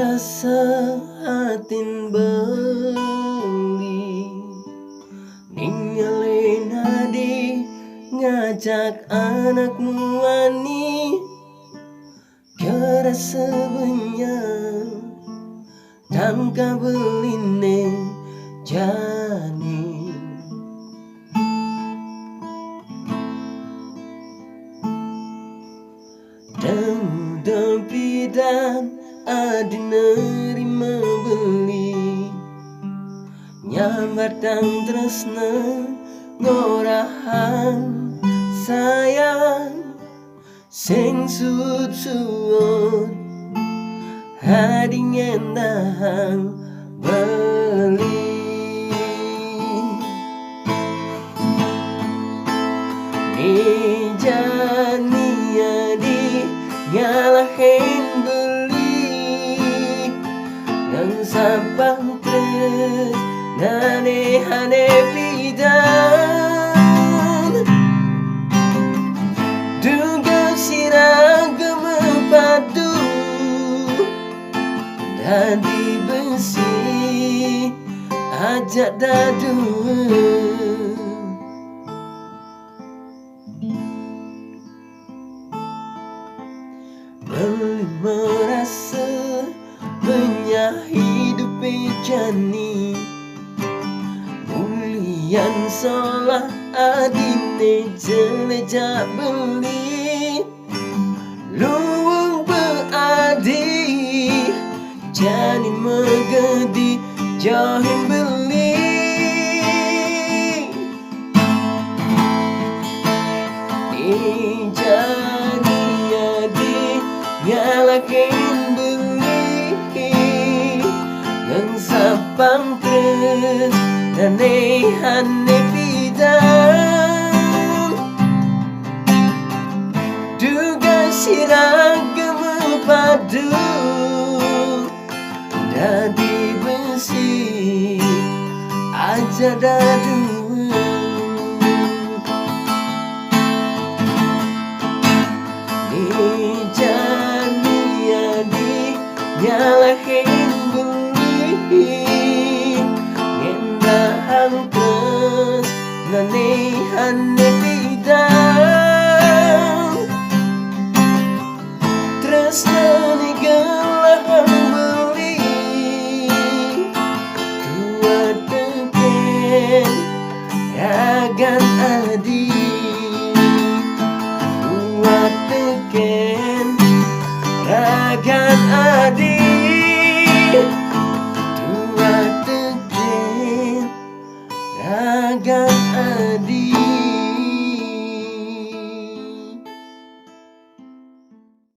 rasa hatin beli ninggalin hadi ngajak anakmu ani kerasa banyak tangka beline jani dan dempidan adi nerima beli nyambar dan tresna ngorahan sayang sing suut-suut hadi ngendahang beli ni jani adi ngalahin beli nang sabang tres nane hane pidan duga siragam padu dadi besi ajak dadu beli merasa banyak hidup jani mulian solah adine jelejak beli luwung beradi jani megedi jahim beli jani adi ngalakin beli nang sapang tres nane hane pidan duga siragam padu dadi besi aja dadu ni jani adi nyalahin